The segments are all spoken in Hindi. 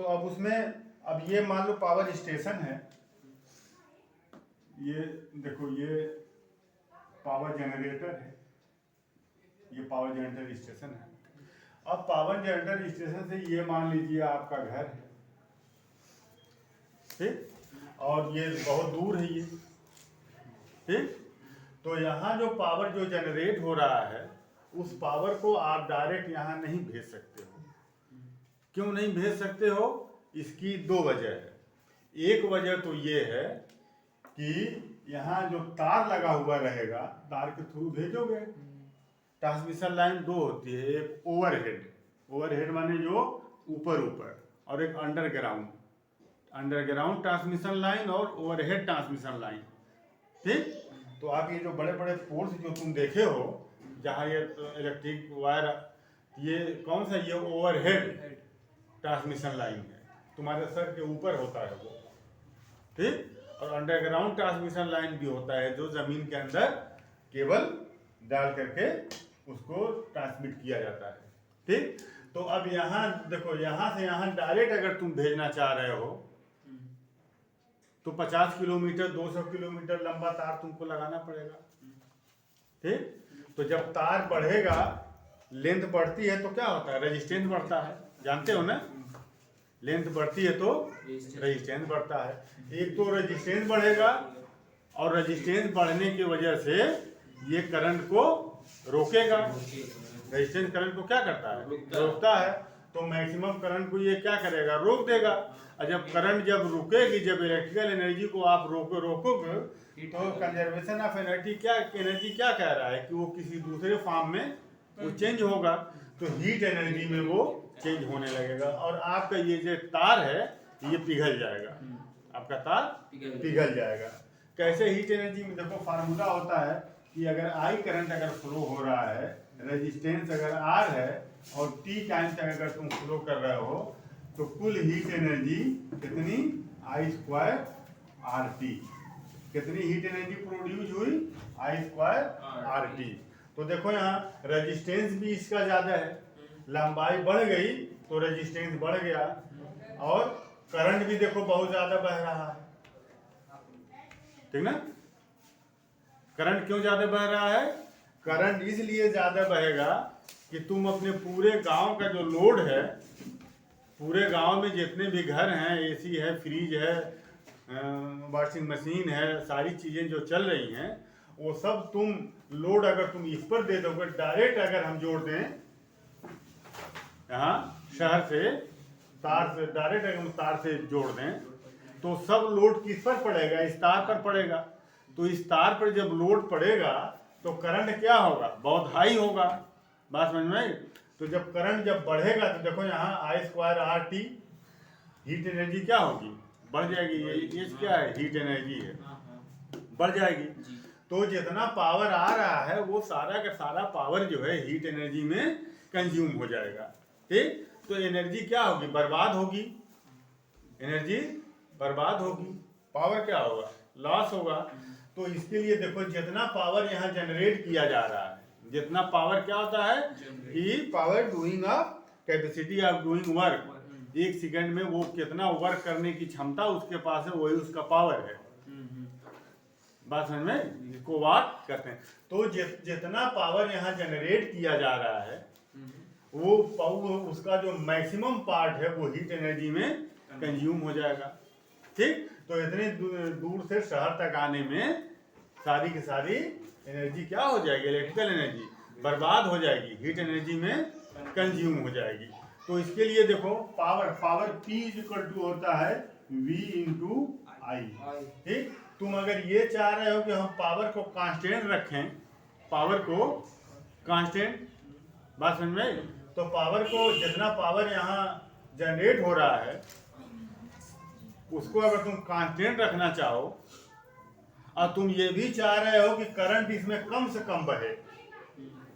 तो अब उसमें अब ये मान लो पावर स्टेशन है, ये देखो ये पावर जनरेटर है, ये पावर जनरेटर स्टेशन है। अब पावर जनरेटर स्टेशन से ये मान लीजिए आपका घर है, ठीक, और ये बहुत दूर है ये, ठीक। तो यहाँ जो पावर जो जनरेट हो रहा है उस पावर को आप डायरेक्ट यहाँ नहीं भेज सकते हो। क्यों नहीं भेज सकते हो? इसकी दो वजह है। एक वजह तो ये है कि यहाँ जो तार लगा हुआ रहेगा, तार के थ्रू भेजोगे। ट्रांसमिशन लाइन दो होती है, एक ओवरहेड, ओवरहेड माने जो ऊपर ऊपर, और एक अंडरग्राउंड, अंडरग्राउंड ट्रांसमिशन लाइन और ओवरहेड ट्रांसमिशन लाइन, ठीक। तो आप ये जो बड़े बड़े पोल्स जो तुम देखे हो जहाँ ये इलेक्ट्रिक वायर, ये कौन सा, ये ओवरहेड ट्रांसमिशन लाइन है, तुम्हारे सर के ऊपर होता है वो, ठीक। और अंडरग्राउंड ट्रांसमिशन लाइन भी होता है जो जमीन के अंदर केबल डाल करके उसको ट्रांसमिट किया जाता है, ठीक। तो अब यहाँ देखो, यहाँ से यहाँ डायरेक्ट अगर तुम भेजना चाह रहे हो तो 50 किलोमीटर 200 किलोमीटर लंबा तार तुमको लगाना पड़ेगा, ठीक। तो जब तार बढ़ेगा, लेंथ बढ़ती है तो क्या होता है? रेजिस्टेंस बढ़ता है, जानते हो ना, लेंथ बढ़ती है तो रेजिस्टेंस बढ़ता है। एक तो रेजिस्टेंस बढ़ेगा, और रेजिस्टेंस बढ़ने की वजह से ये करंट को रोकेगा। रेजिस्टेंस करंट को क्या करता है? रोकता है। तो मैक्सिमम करंट को ये क्या करेगा? रोक देगा। और जब करंट जब रुकेगी, जब इलेक्ट्रिकल एनर्जी को आप रोकोगे तो कंजर्वेशन ऑफ एनर्जी क्या कह रहा है कि वो किसी दूसरे फॉर्म में वो चेंज होगा, तो हीट एनर्जी में वो चेंज होने लगेगा, और आपका ये जो तार है ये पिघल जाएगा, आपका तार पिघल जाएगा। कैसे हीट एनर्जी में? देखो फार्मूला होता है कि अगर आई करंट अगर फ्लो हो रहा है, रेजिस्टेंस अगर आर है, और टी टाइम तक अगर तुम फ्लो कर रहे हो, तो कुल हीट एनर्जी कितनी? आई स्क्वायर आर टी। कितनी हीट एनर्जी प्रोड्यूस हुई? आई स्क्वायर आर टी। तो देखो यहाँ रेजिस्टेंस भी इसका ज़्यादा है, लंबाई बढ़ गई तो रेजिस्टेंस बढ़ गया, और करंट भी देखो बहुत ज़्यादा बह रहा है, ठीक ना। करंट क्यों ज़्यादा बह रहा है? करंट इसलिए ज़्यादा बहेगा कि तुम अपने पूरे गांव का जो लोड है, पूरे गांव में जितने भी घर हैं, एसी है, फ्रिज है, वॉशिंग मशीन है, सारी चीज़ें जो चल रही हैं, वो सब तुम लोड अगर तुम इस पर दे दोगे, डायरेक्ट अगर हम जोड़ दें यहाँ शहर से तार से, डायरेक्ट अगर हम तार से जोड़ दें, तो सब लोड किस पर पड़ेगा? इस तार पर पड़ेगा। तो इस तार पर जब लोड पड़ेगा तो करंट क्या होगा? बहुत हाई होगा। बात समझ में आई? तो जब करंट जब बढ़ेगा तो देखो यहाँ I square R T, heat energy क्या होगी? बढ़ जाएगी। ये क्या है? हीट एनर्जी है, बढ़ जाएगी। तो जितना पावर आ रहा है वो सारा का सारा पावर जो है हीट एनर्जी में कंज्यूम हो जाएगा, ठीक। तो एनर्जी क्या होगी? बर्बाद होगी, एनर्जी बर्बाद होगी, पावर क्या होगा? लॉस होगा। तो इसके लिए देखो जितना पावर यहाँ जनरेट किया जा रहा है, जितना पावर क्या होता है कि power doing of capacity of doing work, एक सेकंड में वो कितना वर्क करने की क्षमता उसके पास है, वही उसका पावर है। बात समझ में? इसको वाट कहते हैं। तो जितना पावर यहाँ जनरेट किया जा रहा है वो उसका जो मैक्सिमम पार्ट है वो हीट एनर्जी में कंज्यूम हो जाएगा, ठीक। तो इतने दूर से शहर तक आने में सारी की सारी एनर्जी क्या हो जाएगी? इलेक्ट्रिकल एनर्जी बर्बाद हो जाएगी, हीट एनर्जी में कंज्यूम हो जाएगी। तो इसके लिए देखो पावर P इक्वल टू होता है V इंटू आई, ठीक। तुम अगर ये चाह रहे हो कि हम पावर को कांस्टेंट रखें, पावर को कांस्टेंट, बात समझ में? तो पावर को जितना पावर यहाँ जनरेट हो रहा है उसको अगर तुम कांस्टेंट रखना चाहो, और तुम ये भी चाह रहे हो कि करंट इसमें कम से कम बहे,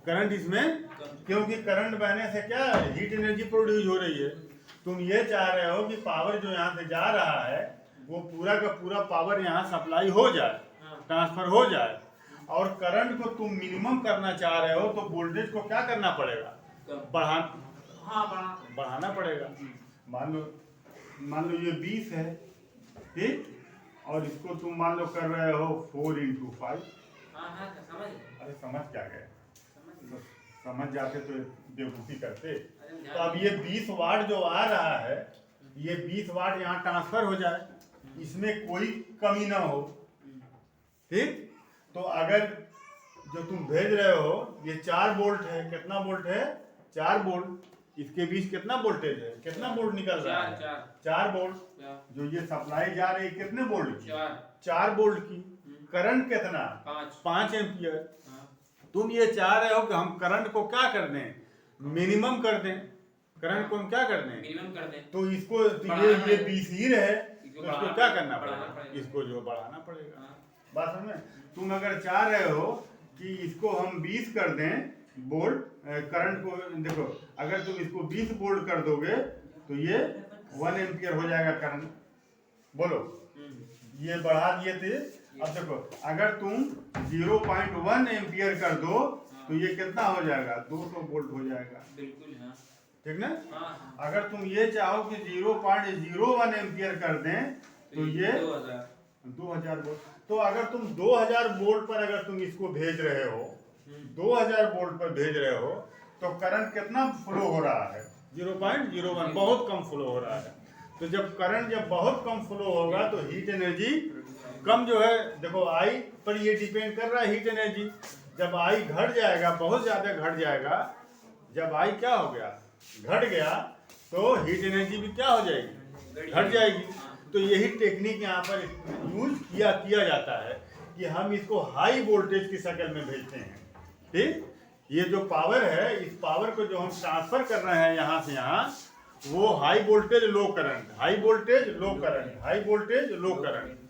करंट इसमें, क्योंकि करंट बहने से क्या हीट एनर्जी प्रोड्यूस हो रही है, तुम ये चाह रहे हो कि पावर जो यहाँ से जा रहा है वो पूरा का पूरा पावर यहाँ सप्लाई हो जाए, ट्रांसफर हो जाए, और करंट को तुम मिनिमम करना चाह रहे हो, तो वोल्टेज को क्या करना पड़ेगा? बढ़ाना पड़ेगा। मान लो मान लो ये 20 है, ठीक, और इसको तुम मान लो कर रहे हो 4 × 5। हाँ समझ। अरे समझ क्या गए, समझ जाते तो बेवकूफ़ी करते। अरे तो अब ये 20 वाट जो आ रहा है, ये 20 वाट यहाँ ट्रांसफर हो जाए, इसमें कोई कमी ना हो, ठीक। तो अगर जो तुम भेज रहे हो ये 4 वोल्ट है, कितना वोल्ट है, 4 वोल्ट, इसके बीच कितना वोल्टेज है, कितना वोल्ट निकल रहा है, 4 वोल्ट। जो ये सप्लाई जा रही है कितने वोल्ट की, 4 वोल्ट की। करंट कितना, 5 एम्पियर। तुम ये चाह रहे हो कि हम करंट को क्या कर दें, मिनिमम कर दें, करंट को हम क्या कर दें, मिनिमम कर दें। तो इसको तो ये 20 ही रहे, तो इसको क्या करना पड़ेगा, इसको जो बढ़ाना पड़ेगा। बात समझ में। तुम अगर चाह रहे हो कि इसको हम 20 कर दें वोल्ट, करंट को देखो, अगर तुम इसको 20 वोल्ट कर दोगे तो ये 1 एम्पियर हो जाएगा करंट। बोलो, ये बढ़ा दिए थे। अब देखो, अगर तुम 0.1 एम्पियर कर दो तो ये कितना हो जाएगा, 200 वोल्ट हो जाएगा। बिल्कुल, हाँ। ठीक ना। हाँ। अगर तुम ये चाहो कि 0.01 एम्पियर कर दें तो ये 2000 वोल्ट। तो अगर तुम 2000 वोल्ट पर अगर तुम इसको भेज रहे हो, 2000 वोल्ट पर भेज रहे हो, तो करंट कितना फ्लो हो रहा है, 0.01, बहुत कम फ्लो हो रहा है। तो जब करंट जब बहुत कम फ्लो होगा तो हीट एनर्जी कम जो है, देखो आई पर ये डिपेंड कर रहा है हीट एनर्जी। जब आई घट जाएगा, बहुत ज़्यादा घट जाएगा, जब आई क्या हो गया, घट गया, तो हीट एनर्जी भी क्या हो जाएगी, घट जाएगी। तो यही टेक्निक यहाँ पर यूज किया जाता है कि हम इसको हाई वोल्टेज की शक्ल में भेजते हैं, ठीक। ये जो पावर है, इस पावर को जो हम ट्रांसफर कर रहे हैं यहाँ से यहाँ, वो हाई वोल्टेज लो करंट, हाई वोल्टेज लो करंट, हाई वोल्टेज लो करंट।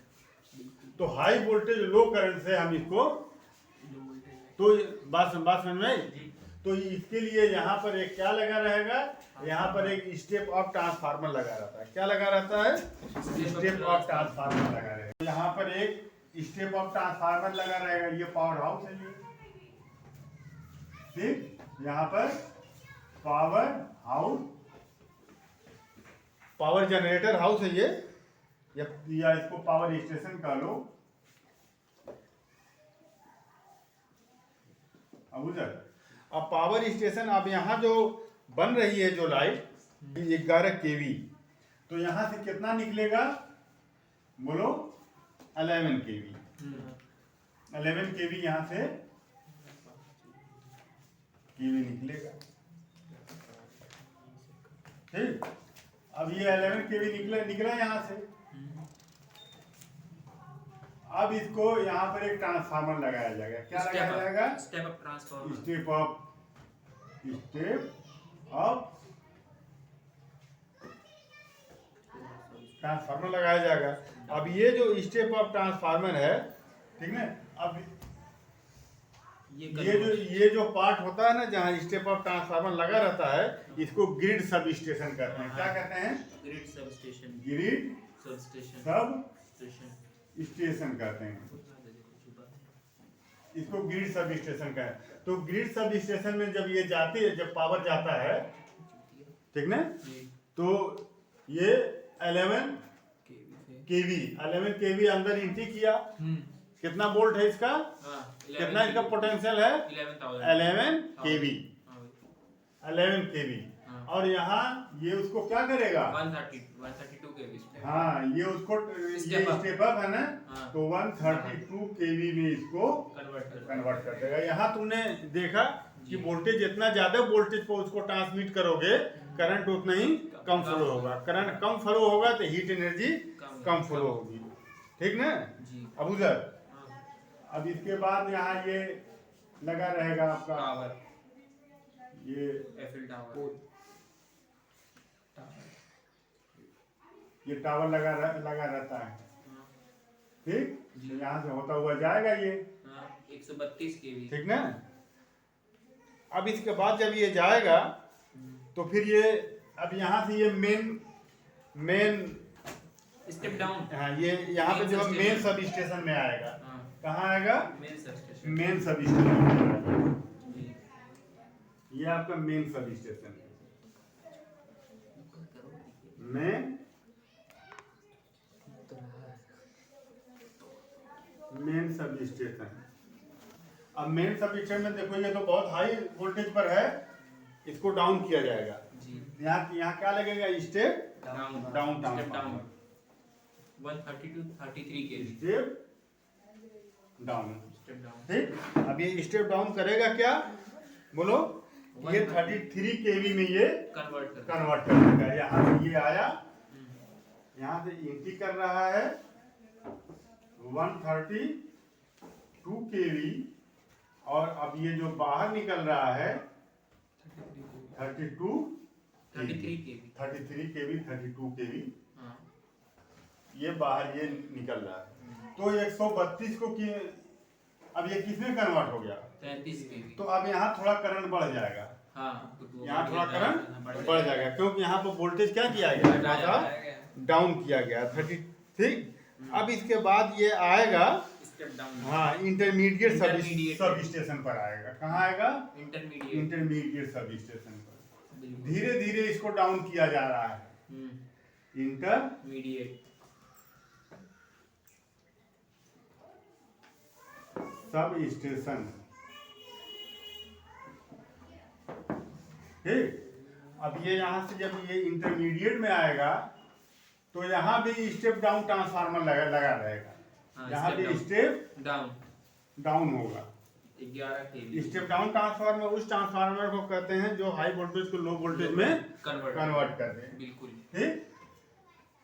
तो हाई वोल्टेज लो करंट से हम इसको, तो बात समझ में। तो इसके लिए यहाँ पर एक क्या लगा रहेगा, यहाँ पर एक स्टेप अप ट्रांसफार्मर लगा रहता है। क्या लगा रहता है, स्टेप अप ट्रांसफार्मर लगा रहेगा। यहाँ पर एक स्टेप अप ट्रांसफार्मर लगा रहेगा, ये पावर हाउस है ये, ठीक। यहाँ पर power house, power generator house है ये, या इसको पावर स्टेशन कह लो। अब पावर स्टेशन, अब यहाँ जो बन रही है जो लाइट 11 kV, तो यहाँ से कितना निकलेगा, बोलो 11 kV। 11 kV यहाँ से kV निकलेगा, ठीक। अब ये 11 kV निकला यहाँ से। अब इसको यहाँ पर एक ट्रांसफार्मर लगाया जाएगा। क्या लगाया जाएगा, step up transformer, step up transformer लगाया जाएगा। अब ये जो स्टेप अप ट्रांसफार्मर है, ठीक है। अब ये जो पार्ट होता है ना, जहाँ स्टेप अप ट्रांसफार्मर लगा रहता है, इसको ग्रिड सब स्टेशन कहते हैं। क्या कहते हैं, grid sub station, grid sub station, sub station कहते हैं इसको, ग्रिड सब स्टेशन का है। तो ग्रिड सब स्टेशन में जब ये जाती है, जब पावर जाता है, ठीक ना, तो ये 11 kV अंदर एंट्री किया। कितना वोल्ट है इसका, कितना इसका पोटेंशियल है, 11 kV, 11 kV। और यहाँ ये उसको क्या करेगा, 132 kV। हाँ, ये उसको ये स्टेप अप है ना, तो 132 kV में इसको कन्वर्ट कर देगा। यहाँ तुमने देखा कि वोल्टेज जितना ज्यादा वोल्टेज पर उसको ट्रांसमिट करोगे, करंट उतना ही कम फ्लो होगा। करंट कम फ्लो होगा तो हीट एनर्जी कम फ्लो होगी, ठीक ना। अब उधर, अब इसके बाद यहाँ ये लगा रहेगा आपका टावर, ये एफिल टावर, ये टावर लगा रहता है, ठीक। यहाँ से होता हुआ जाएगा ये 132 kV, ठीक ना। अब इसके बाद जब ये जाएगा तो फिर ये, अब यहाँ से ये मेन स्टेप डाउन, हाँ, ये यहाँ पे जो मेन सब स्टेशन में आएगा। कहाँ आएगा, main sub station, main sub station में आएगा। ये आपका मेन सब स्टेशन है, मेन सब स्टेशन। अब मेन सब स्टेशन में देखो ये तो बहुत हाई वोल्टेज पर है, इसको डाउन किया जाएगा। जी यहाँ क्या लगेगा? Step down down step down transformer, 130 to 33 kV step down. Step down. ठीक, अब ये स्टेप डाउन करेगा क्या? बोलो। ये 33 केवी में ये कन्वर्ट कन्वर्ट कर देगा। यहाँ से ये आया, यहाँ से एंट्री कर रहा है 132 केवी, और अब ये जो बाहर निकल रहा है 32 33 kV 33 केवी 32 केवी, हाँ ये बाहर ये निकल रहा है। तो 132 को अब ये किसमें कन्वर्ट हो गया? 33 kV। तो अब यहाँ थोड़ा करंट बढ़ जाएगा, हाँ यहाँ थोड़ा करंट बढ़ जाएगा, क्योंकि यहाँ पर वोल्टेज क्या किया गया? डाउन किया गया 33। अब इसके बाद ये आएगा, स्टेप डाउन। हाँ, इंटरमीडिएट Intermediate। सब स्टेशन पर आएगा। कहाँ आएगा? इंटरमीडिएट। इंटरमीडिएट सब स्टेशन पर। बिल्कुल। धीरे धीरे इसको डाउन किया जा रहा है। Intermediate sub station. ठीक, अब ये यहाँ से जब ये इंटरमीडिएट में आएगा तो यहाँ भी स्टेप डाउन ट्रांसफार्मर लगा रहेगा। हाँ, यहाँ step भी down। स्टेप डाउन डाउन होगा। 11 kV स्टेप डाउन ट्रांसफार्मर उस ट्रांसफार्मर को कहते हैं जो हाई वोल्टेज को लो वोल्टेज में कन्वर्ट कर दे। बिल्कुल। ठीक,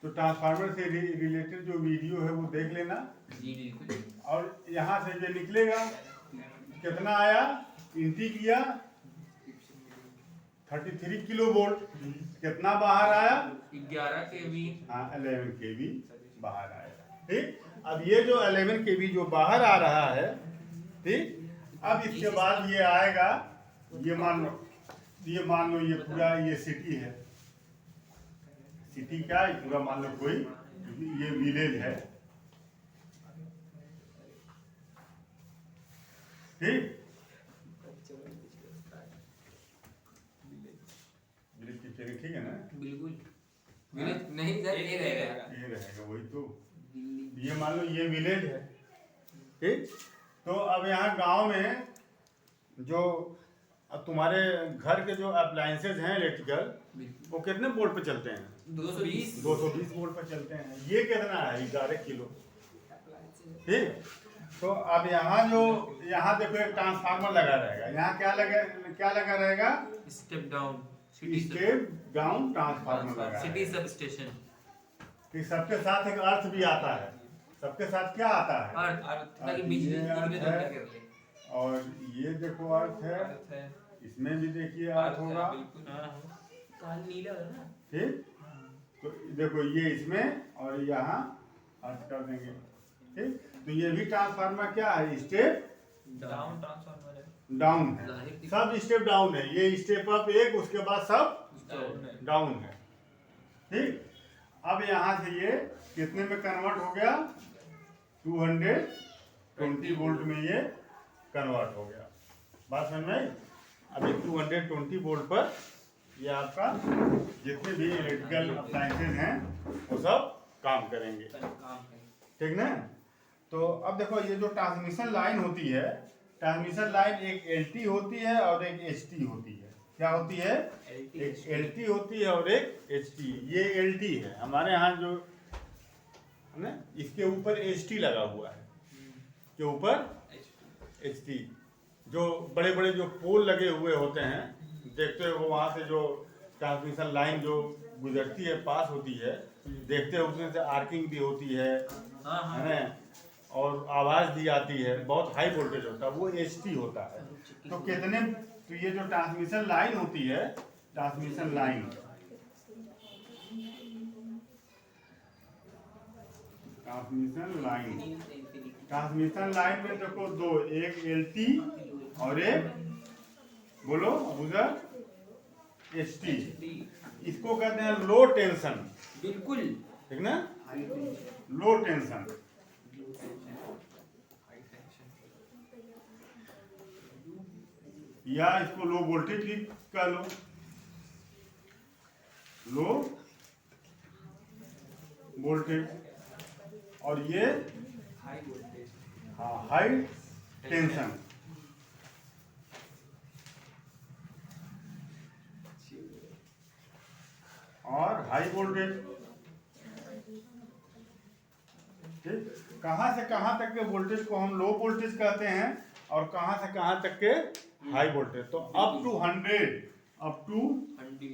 तो ट्रांसफार्मर से रिलेटेड जो वीडियो है वो देख लेना। जी बिल्कुल। और यहाँ से जो निकलेगा कितना आया? एंट्री किया 33 किलो वोल्ट, कितना बाहर आया? 11 kV। हाँ, 11 केवी बाहर आएगा। ठीक, अब ये जो 11 केवी जो बाहर आ रहा है, ठीक, अब इसके बाद ये आएगा, ये मान लो ये पूरा ये सिटी है। सिटी क्या है? पूरा मान लो कोई ये विलेज है। ठीक, विलेज की स्पेलिंग ठीक है ना? बिल्कुल। विलेज नहीं सर, ये रहेगा। ये रहेगा, वही तो। ये मान लो ये विलेज है। ठीक, तो अब यहाँ गांव में जो अब तुम्हारे घर के जो अप्लायंसेज हैं इलेक्ट्रिकल, वो कितने वोल्ट पे चलते हैं? 220 220 वोल्ट पे चलते हैं। ये कितना है? 11 किलो। ठीक, तो अब यहाँ देखो एक ट्रांसफार्मर लगा रहेगा। यहाँ क्या लगा रहेगा? Step down step down transformer लगा सिटी है। Sub station. कि सबके साथ एक अर्थ भी आता है। सबके साथ क्या आता है? अर्थ ताकि बिजली ये अर्थ निकले तो है, क्या कर ले। और ये देखो अर्थ है, अर्थ है। इसमें भी देखिए अर्थ होगा। बिल्कुल। काल नीला है ना। ठीक, तो देखो ये इसमें और यहाँ अर्थ कर देंगे। ठीक, तो ये भी ट्रांसफार्मर क्या है? स्टेप डाउन ट्रांसफार्मर है। डाउन है। सब स्टेप डाउन है। ये स्टेप अप एक, उसके बाद सब डाउन है। ठीक, अब यहाँ से ये कितने में कन्वर्ट हो गया? 220 वोल्ट में ये कन्वर्ट हो गया। बात समझ में आई? अभी 220 वोल्ट पर ये आपका जितने भी इलेक्ट्रिकल अप्लायंसेज हैं वो सब काम करेंगे। ठीक ना? तो अब देखो ये जो ट्रांसमिशन लाइन होती है, ट्रांसमिशन लाइन एक एलटी होती है और एक एचटी होती है। क्या होती है? एक एलटी होती है और एक एचटी। ये एलटी है हमारे यहाँ जो है ना, इसके ऊपर एचटी लगा हुआ है, के ऊपर एचटी। जो बड़े बड़े जो पोल लगे हुए होते हैं, देखते हो वहाँ से जो ट्रांसमिशन लाइन जो गुजरती है, पास होती है, देखते हो उसमें से आर्किंग भी होती है ना, और आवाज़ भी आती है, बहुत हाई वोल्टेज होता है, वो एचटी होता है। तो कितने, तो ये जो ट्रांसमिशन लाइन होती है, ट्रांसमिशन लाइन में देखो दो, एक एलटी और एक बोलो अबूजर एचटी। इसको कहते हैं लो टेंशन। बिल्कुल ठीक ना? लो टेंशन। या इसको लो वोल्टेज भी कह लो, लो वोल्टेज। और ये हाई वोल्टेज, हाँ, हाई टेंशन। और हाई वोल्टेज, ठीक। कहाँ से कहाँ तक के वोल्टेज को हम लो वोल्टेज कहते हैं और कहाँ से कहाँ तक के हाई वोल्टेज। तो अप टू 100, अप टू 100,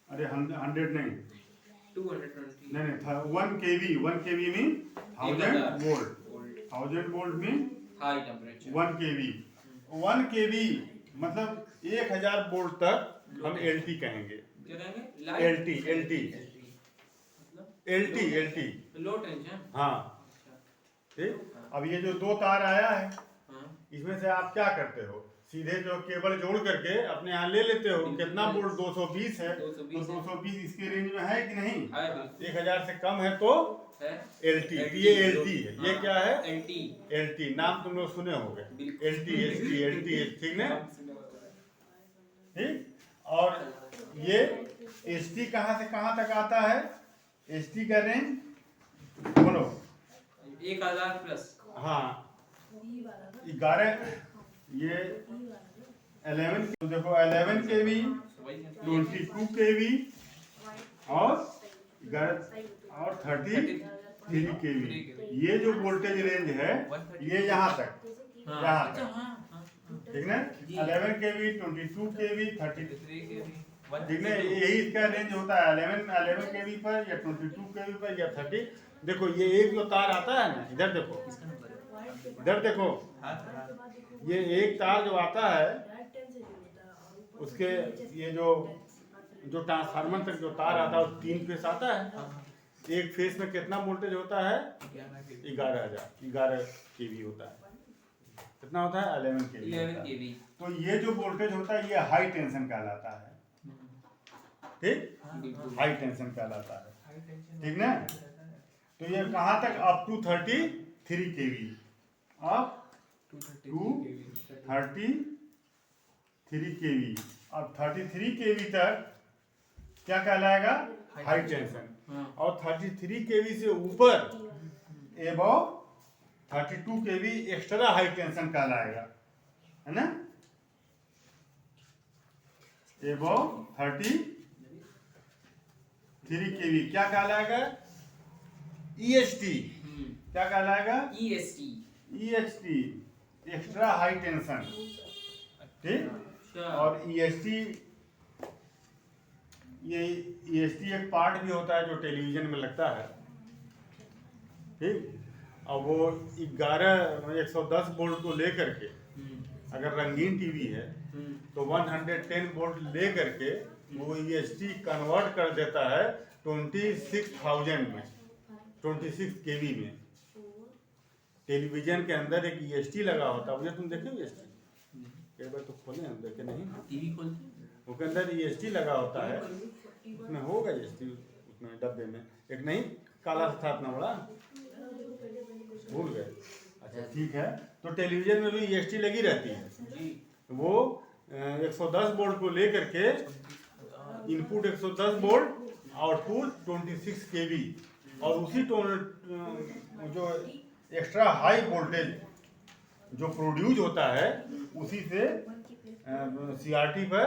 अरे 100 नहीं, 220, नहीं 1 kV, 1 kV mean 1000 volt, 1000 volt mean high temperature 1 kV। 1 kV मतलब 1000 वोल्ट तक हम LT कहेंगे। क्या कहेंगे? LT लो टेंशन। हाँ, ठीक। अब ये जो दो तार आया है, हाँ, इसमें से आप क्या करते हो, सीधे जो केबल जोड़ करके अपने यहाँ ले लेते हो। कितना वोल्ट? 220 है, तो 220 इसके रेंज में है कि नहीं? 1000 से कम है तो LT। ये LT है, ये क्या है? LT नाम तुम लोग सुने होंगे, LT ST, ठीक ना? ठीक। और ये ST कहाँ से कहाँ तक आता है? ST का रेंज बोलो। 1000 प्लस। हाँ, 11, ये 11, देखो 11 kV, 22 kV और 33 kV। ये जो वोल्टेज रेंज है ये यहाँ तक, यहाँ तक, ठीक ना? 11 kV, 22 kV, 33, ठीक है। यही इसका रेंज होता है 11 kV पर या 22 kV पर या 30। देखो ये एक जो तार आता है ना, इधर देखो, इधर देखो, ये एक तार जो आता है उसके ये जो ट्रांसफार्मर तक जो तार आता है वो 3 फेस आता है। एक फेस में कितना वोल्टेज होता है? 11 kV होता है। कितना होता है? 11 kV। तो ये जो वोल्टेज होता है ये हाई टेंशन कहलाता है, ठीक। हाई टेंशन कहलाता है, ठीक ना? तो ये कहाँ तक? Up to 33 kV, up to 33 kV। अब 33 kV तक क्या कहलाएगा? High tension. और 33 kV से ऊपर above 32 kV extra high tension कहलाएगा, है ना? एबव 33 kV क्या कहलाएगा? EST। क्या कहलाएगा? EST, एक्स्ट्रा हाई टेंशन, ठीक। और ये EST एक पार्ट भी होता है जो टेलीविजन में लगता है, ठीक। अब वो 110 वोल्ट को लेकर के, अगर रंगीन टीवी है तो 110 वोल्ट ले करके वो EST कन्वर्ट कर देता है 26,000 में, 26 kV में। टेलीविजन के अंदर एक EST लगा होता है, तुम देखे EST? एक बार तो खोले, हम देखे नहीं। टीवी खोलते, उसके अंदर EST लगा होता है, उसमें होगा EST, उसमें डब्बे में एक नहीं काला था इतना बड़ा, भूल गए। अच्छा ठीक है। तो टेलीविजन में भी EST लगी रहती है। वो 110 वोल्ट को लेकर के इनपुट 110 वोल्ट, आउटपुट 26 kV, और उसी जो एक्स्ट्रा हाई वोल्टेज जो प्रोड्यूस होता है उसी से CRT पर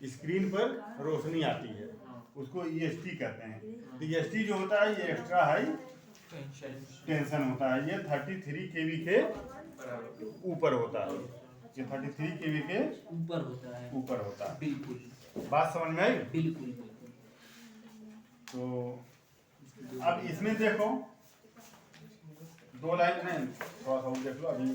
स्क्रीन पर रोशनी आती है, उसको EST कहते हैं। तो EST जो होता है ये एक्स्ट्रा हाई टेंशन होता है, ये 33 kV के ऊपर होता है, ये 33 kV के ऊपर होता है। बिल्कुल बात समझ में आई? बिल्कुल। तो अब इसमें देखो 2 लाइन नहीं, थोड़ा सा और देख लो अभी।